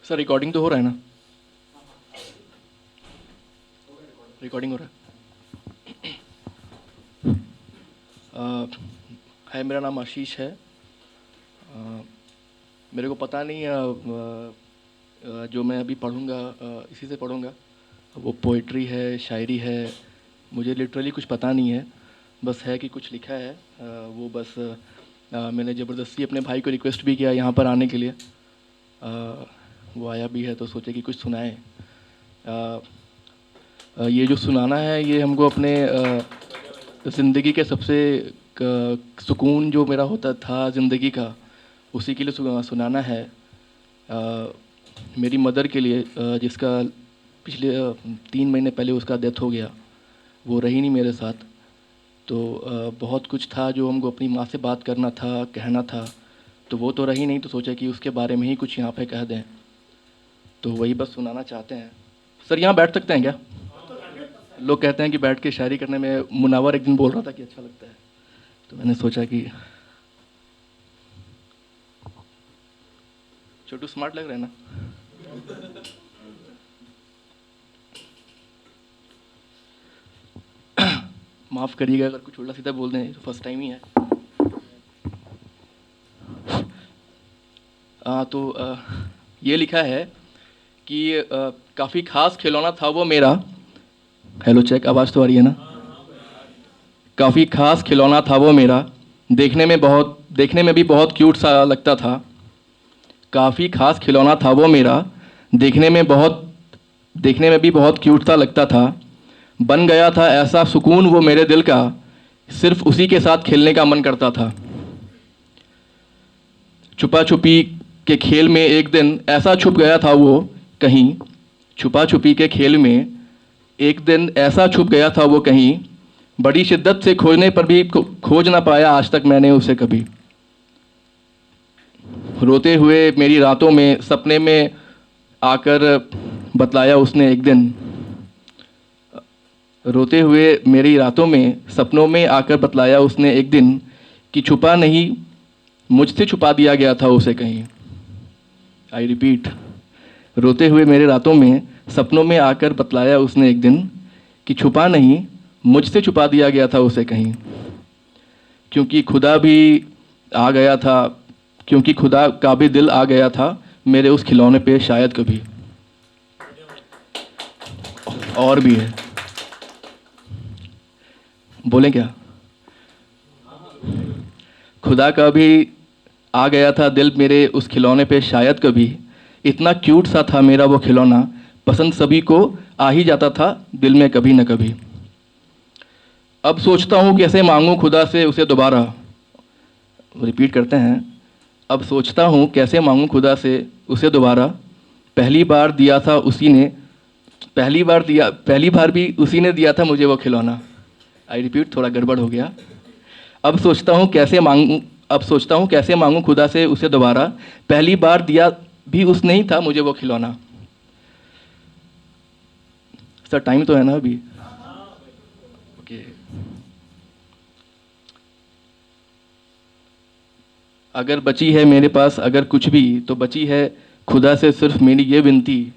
Sir recording तो हो रहा है ना? रिकॉर्डिंग हो रहा है। है, मेरा नाम आशीष है। मेरे को पता नहीं जो मैं अभी पढ़ूँगा इसी से पढ़ूँगा। वो पोइट्री है, शायरी है, मुझे लिटरली कुछ पता नहीं है। बस है कि कुछ लिखा है। वो बस मैंने ज़बरदस्ती अपने भाई को रिक्वेस्ट भी किया यहाँ पर आने के लिए। वो आया भी है तो सोचे कि कुछ सुनाए। ये जो सुनाना है ये हमको अपने ज़िंदगी के सबसे सुकून जो मेरा होता था ज़िंदगी का, उसी के लिए सुनाना है। मेरी मदर के लिए, जिसका पिछले 3 महीने पहले उसका डेथ हो गया। वो रही नहीं मेरे साथ। तो बहुत कुछ था जो हमको अपनी माँ से बात करना था, कहना था। तो वो तो रही नहीं, तो सोचा कि उसके बारे में ही कुछ यहाँ पे कह दें। तो वही बस सुनाना चाहते हैं। सर यहाँ बैठ सकते हैं क्या? लोग कहते हैं कि बैठ के शायरी करने में, मुनावर एक दिन बोल रहा था कि अच्छा लगता है, तो मैंने सोचा कि छोटू स्मार्ट लग रहा है ना? माफ़ करिएगा अगर कुछ उल्टा सीधा बोल दें, तो फर्स्ट टाइम ही है। तो ये लिखा है कि काफ़ी ख़ास खिलौना था वो मेरा। हेलो चेक, आवाज़ तो आ रही है ना? काफ़ी ख़ास खिलौना था वो मेरा, देखने में भी बहुत क्यूट सा लगता था। काफ़ी ख़ास खिलौना था वो मेरा, देखने में भी बहुत क्यूट सा लगता था। बन गया था ऐसा सुकून वो मेरे दिल का, सिर्फ उसी के साथ खेलने का मन करता था। छुपा छुपी के खेल में एक दिन ऐसा छुप गया था वो कहीं। छुपा छुपी के खेल में एक दिन ऐसा छुप गया था वो कहीं। बड़ी शिद्दत से खोजने पर भी खोज ना पाया आज तक मैंने उसे कभी। रोते हुए मेरी रातों में सपने में आकर बतलाया उसने एक दिन। रोते हुए मेरी रातों में सपनों में आकर बतलाया उसने एक दिन कि छुपा नहीं, मुझसे छुपा दिया गया था उसे कहीं। आई रिपीट, रोते हुए मेरे रातों में सपनों में आकर बतलाया उसने एक दिन कि छुपा नहीं, मुझसे छुपा दिया गया था उसे कहीं। क्योंकि खुदा भी आ गया था, क्योंकि खुदा का भी दिल आ गया था मेरे उस खिलौने पे शायद कभी। और भी है, बोलें क्या? खुदा का भी आ गया था दिल मेरे उस खिलौने पे शायद कभी। इतना क्यूट सा था मेरा वो खिलौना, पसंद सभी को आ ही जाता था दिल में कभी न कभी। अब सोचता हूँ कैसे मांगूँ खुदा से उसे दोबारा। रिपीट करते हैं, अब सोचता हूँ कैसे मांगूँ खुदा से उसे दोबारा। पहली बार दिया था उसी ने, पहली बार भी उसी ने दिया था मुझे वो खिलौना। आई रिपीट, थोड़ा गड़बड़ हो गया। अब सोचता हूँ कैसे मांगूँ खुदा से उसे दोबारा। पहली बार दिया भी उसने ही था मुझे वो खिलौना। सर टाइम तो है ना अभी? ओके। अगर बची है मेरे पास अगर कुछ भी, तो बची है खुदा से सिर्फ मेरी ये विनती।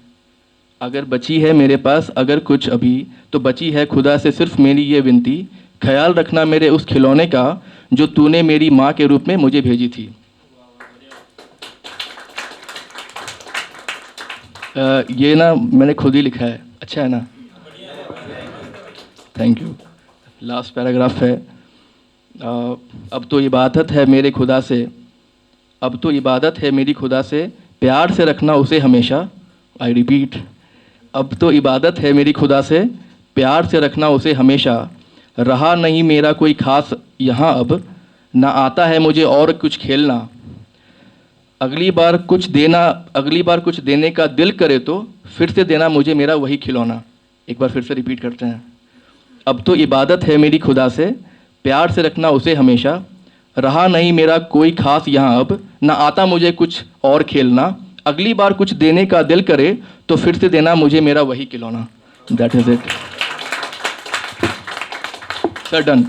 अगर बची है मेरे पास अगर कुछ अभी, तो बची है खुदा से सिर्फ मेरी ये विनती। ख्याल रखना मेरे उस खिलौने का, जो तूने मेरी माँ के रूप में मुझे भेजी थी। ये ना मैंने खुद ही लिखा है, अच्छा है ना? Thank you. लास्ट पैराग्राफ है, अब तो इबादत है मेरे खुदा से, अब तो इबादत है मेरी खुदा से, प्यार से रखना उसे हमेशा। आई रिपीट, अब तो इबादत है मेरी खुदा से, प्यार से रखना उसे हमेशा। रहा नहीं मेरा कोई खास यहाँ अब, ना आता है मुझे और कुछ खेलना। अगली बार कुछ देने का दिल करे तो फिर से देना मुझे मेरा वही खिलौना। एक बार फिर से रिपीट करते हैं, अब तो इबादत है मेरी खुदा से, प्यार से रखना उसे हमेशा। रहा नहीं मेरा कोई खास यहाँ अब, ना आता मुझे कुछ और खेलना। अगली बार कुछ देने का दिल करे तो फिर से देना मुझे मेरा वही खिलौना। That is it sir, done.